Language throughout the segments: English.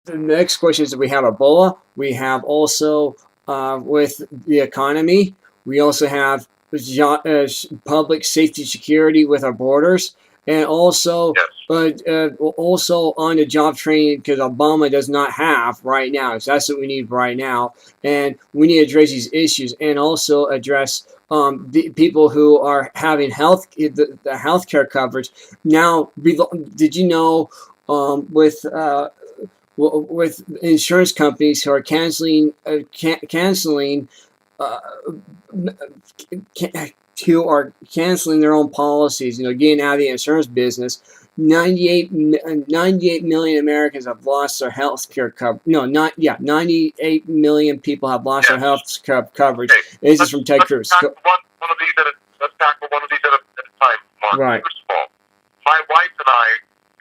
The next question is we have Ebola. We have also with the economy. We also have public safety security with our borders, and also Yes. also on the job training because Obama does not have right now. So that's what we need right now, and we need to address these issues and also address the people who are having the healthcare coverage. Now, did you know with insurance companies who are canceling uh, who are canceling their own policies, getting out of the insurance business. 98 million Americans have lost their health care coverage. No, not yeah, 98 million people have lost their Yes. health coverage. Okay. This is from Ted Cruz. Let's tackle one of these at a time, Mark. Right. First of all, my wife and I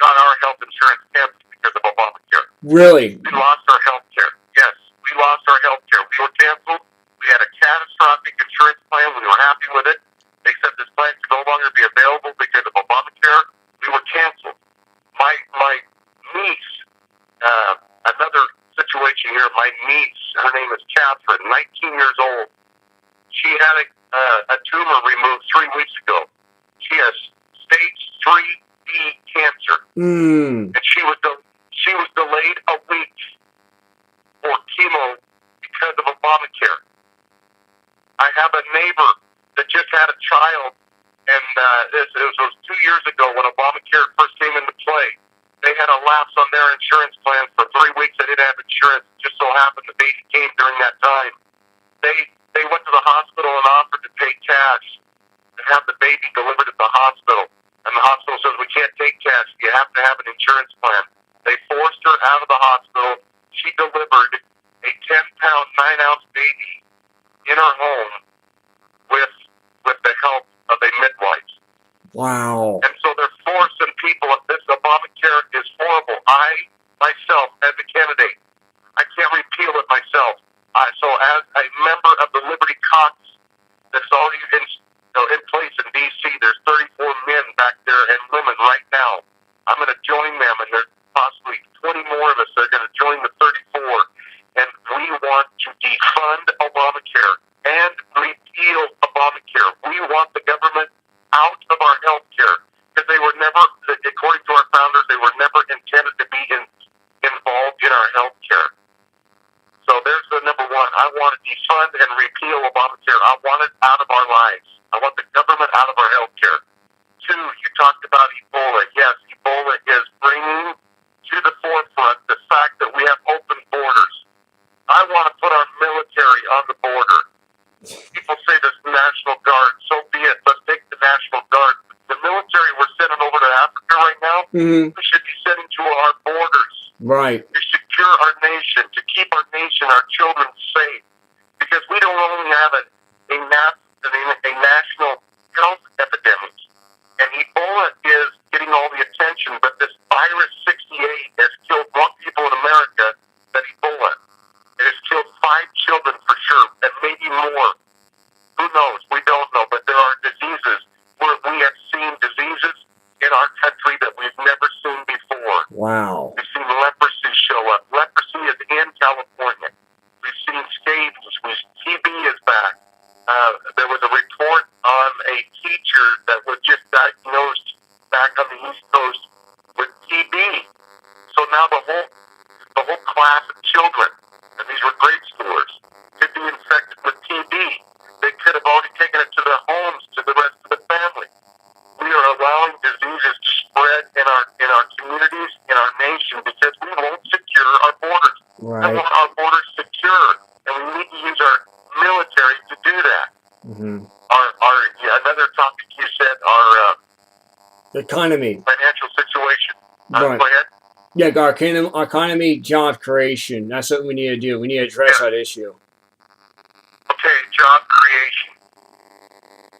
got our health insurance canceled because of Obamacare. Really? We lost our health care. Yes, we lost our health care. We were canceled. We had a catastrophic insurance plan. We were happy with it, except this plan could no longer be available because of Obamacare. We were canceled. My niece, another situation here, my niece, her name is Catherine, 19 years old. She had a tumor removed 3 weeks ago. She has stage 3B cancer. And she was delayed a week for chemo because of Obamacare. I have a neighbor that just had a child, and it was 2 years ago when Obamacare first came into play. They had a lapse on their insurance plan for 3 weeks. They didn't have insurance. It just so happened the baby came during that time. They went to the hospital and offered to pay cash and have the baby delivered at the hospital. And the hospital says, we can't take cash. You have to have an insurance plan. They forced her out of the hospital. She delivered a 10-pound, 9-ounce baby in her home with the help of a midwife. Wow. And so they're forcing people. This Obamacare is horrible. I, myself, as a candidate, I can't repeal it myself. So as a member of the Liberty Caucus that's already in place in D.C., there's 34 men back there and women right now. I'm going to join them, and there's possibly 20 more of us that are going to join the 34. And we want to defund Obamacare and repeal Obamacare. We want the government out of our health care because they were never, according to our founders, they were never intended to be involved in our health care. So there's the number one. I want to defund and repeal Obamacare. I want it out of our lives. I want the government out of our health care. 2, you talked about Ebola. Yes, Ebola is bringing to the forefront the fact that we have open borders. I want to put our military on the border. People say this National Guard. So be it. Let's take the National Guard. The military we're sending over to Africa right now, we should be sending to our borders. Right. To secure our nation, to keep our nation, our children safe. Because we don't only have a national health epidemic. And Ebola is getting all the attention, but this virus 68 has killed more people in America than Ebola. It has killed 5 children for sure, and maybe more. Who knows? We don't know. But there are diseases where we have seen diseases in our country that we've never seen before. Wow. We've seen leprosy show up. Leprosy is in California. We've seen scabies. TB is back. There was a report on a teacher that was just diagnosed back on the East Coast with TB. So now the whole class of children, and these were grade schoolers, could be infected with TB. They could have already taken it to their homes, to the rest of the family. We are allowing diseases to spread in our communities, in our nation, because we won't secure our borders. Right. We want our borders secure, and we need to use our military to do that. Another topic you said, our economy, financial situation. Right. Go ahead. Yeah, our economy, job creation. That's what we need to do. We need to address that issue. Okay, job creation.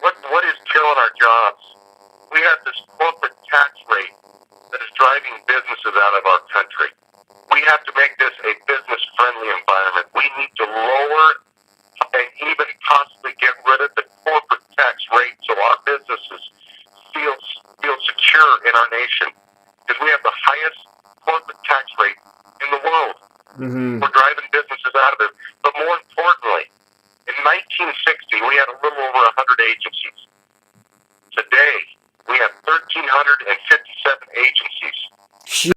What is killing our jobs? We have this corporate tax rate that is driving businesses out of our country. We have to make this a business-friendly environment. We need to lower and even possibly get rid of the corporate tax rate so our businesses feel secure in our nation. Because we have the highest corporate tax rate in the world. Mm-hmm. We're driving businesses out of it. But more importantly, in 1960, we had a little over 100 agencies. Today, we have 1,357 agencies